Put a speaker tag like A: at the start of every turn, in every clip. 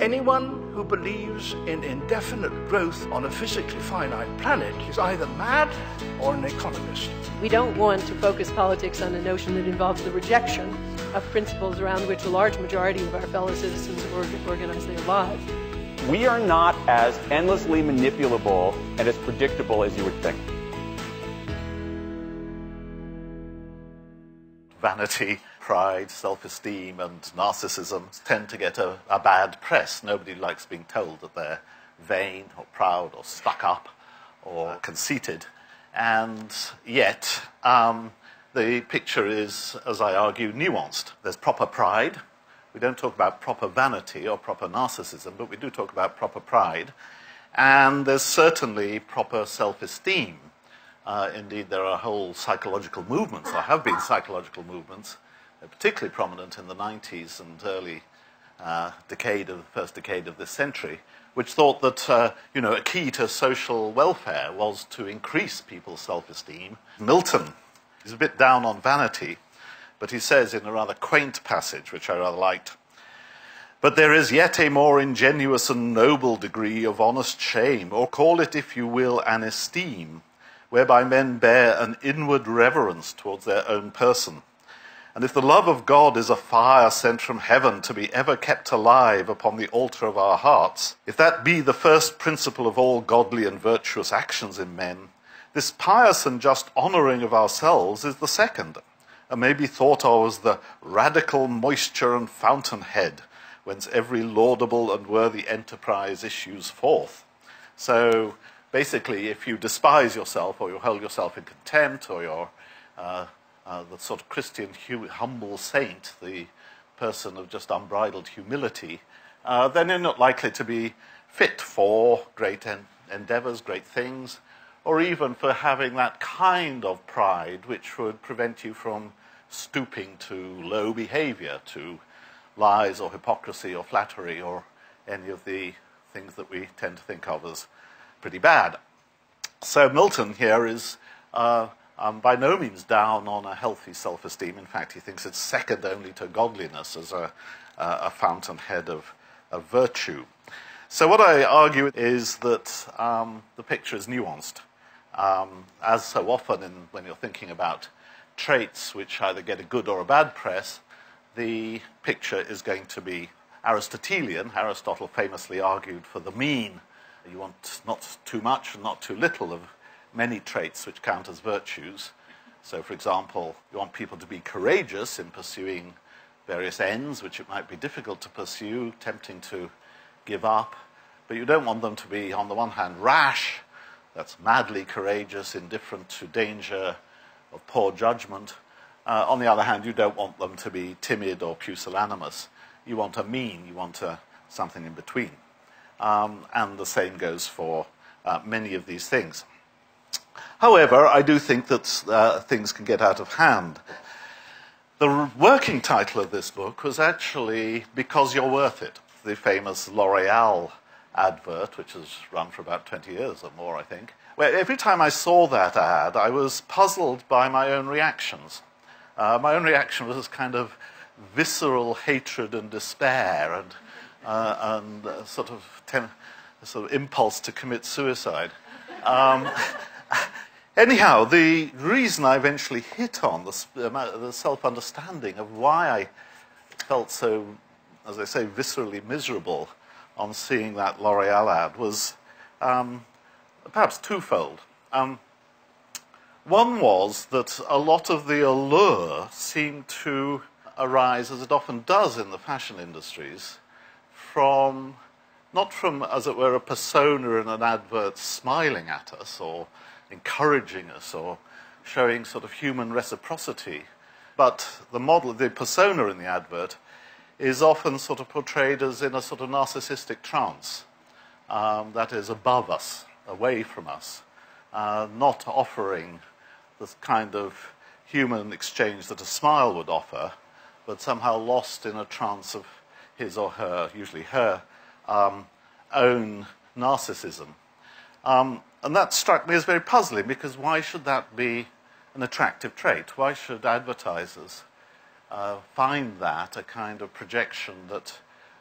A: Anyone who believes in indefinite growth on a physically finite planet is either mad or an economist.
B: We don't want to focus politics on a notion that involves the rejection of principles around which a large majority of our fellow citizens organize their lives.
C: We are not as endlessly manipulable and as predictable as you would think.
D: Vanity, pride, self-esteem, and narcissism tend to get a bad press. Nobody likes being told that they're vain or proud or stuck up or conceited. And yet, the picture is, as I argue, nuanced. There's proper pride. We don't talk about proper vanity or proper narcissism, but we do talk about proper pride. And there's certainly proper self-esteem. Indeed, there are whole psychological movements, or have been psychological movements, particularly prominent in the 90s and early first decade of this century, which thought that a key to social welfare was to increase people's self-esteem. Milton is a bit down on vanity, but he says in a rather quaint passage, which I rather liked, "But there is yet a more ingenuous and noble degree of honest shame, or call it, if you will, an esteem, whereby men bear an inward reverence towards their own person. And if the love of God is a fire sent from heaven to be ever kept alive upon the altar of our hearts, if that be the first principle of all godly and virtuous actions in men, this pious and just honouring of ourselves is the second, and may be thought of as the radical moisture and fountainhead, whence every laudable and worthy enterprise issues forth." So basically, if you despise yourself, or you hold yourself in contempt, or you're the sort of Christian humble saint, the person of just unbridled humility, then you're not likely to be fit for great endeavours, great things, or even for having that kind of pride which would prevent you from stooping to low behaviour, to lies or hypocrisy or flattery or any of the things that we tend to think of as pretty bad. So Milton here is by no means down on a healthy self-esteem. In fact, he thinks it's second only to godliness as a fountainhead of virtue. So what I argue is that the picture is nuanced. As so often when you're thinking about traits which either get a good or a bad press, the picture is going to be Aristotelian. Aristotle famously argued for the mean. You want not too much and not too little of many traits which count as virtues. So, for example, you want people to be courageous in pursuing various ends, which it might be difficult to pursue, tempting to give up. But you don't want them to be, on the one hand, rash, that's madly courageous, indifferent to danger, of poor judgment. On the other hand, you don't want them to be timid or pusillanimous. You want a mean, you want something in between. And the same goes for many of these things. However, I do think that things can get out of hand. The working title of this book was actually Because You're Worth It, the famous L'Oreal advert, which has run for about 20 years or more, I think, where every time I saw that ad, I was puzzled by my own reactions. My own reaction was this kind of visceral hatred and despair and sort of impulse to commit suicide. Anyhow, the reason I eventually hit on the self-understanding of why I felt so, as I say, viscerally miserable on seeing that L'Oreal ad was perhaps twofold. One was that a lot of the allure seemed to arise, as it often does in the fashion industries, not from, as it were, a persona in an advert smiling at us or encouraging us or showing sort of human reciprocity, but the persona in the advert is often sort of portrayed as in a sort of narcissistic trance, that is above us, away from us, not offering this kind of human exchange that a smile would offer, but somehow lost in a trance of his or her, usually her, own narcissism. And that struck me as very puzzling, because why should that be an attractive trait? Why should advertisers find that a kind of projection that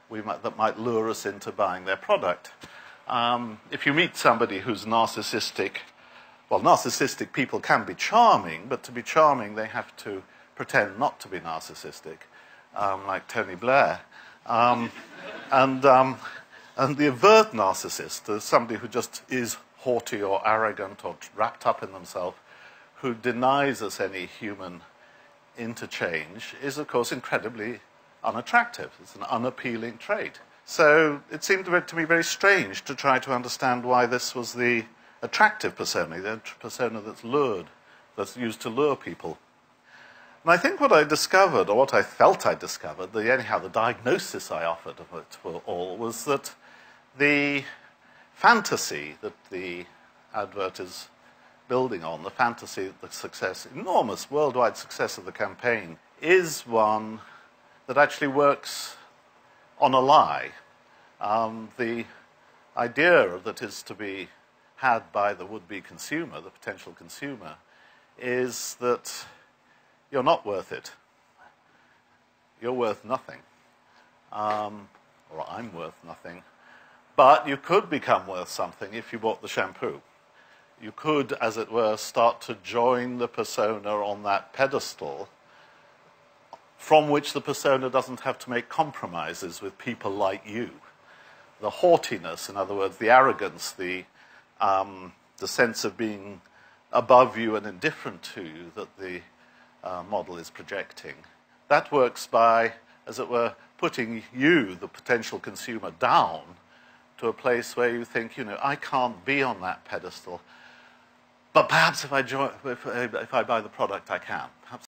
D: that might lure us into buying their product. If you meet somebody who's narcissistic, well, narcissistic people can be charming, but to be charming, they have to pretend not to be narcissistic, like Tony Blair. And the overt narcissist is somebody who just is haughty or arrogant or wrapped up in themselves, who denies us any human interchange, is, of course, incredibly unattractive. It's an unappealing trait. So it seemed to me very strange to try to understand why this was the attractive persona, the persona that's used to lure people. And I think what I discovered, or what I felt I discovered, anyhow the diagnosis I offered of it all, was that the fantasy that the advert is building on, the fantasy that the success, enormous worldwide success of the campaign, is one that actually works on a lie. The idea that is to be had by the would-be consumer, the potential consumer, is that you're not worth it. You're worth nothing. Or I'm worth nothing. But you could become worth something if you bought the shampoo. You could, as it were, start to join the persona on that pedestal from which the persona doesn't have to make compromises with people like you. The haughtiness, in other words, the arrogance, the sense of being above you and indifferent to you that the model is projecting. That works by, as it were, putting you, the potential consumer, down to a place where you think, I can't be on that pedestal, but perhaps if I buy the product, I can. Perhaps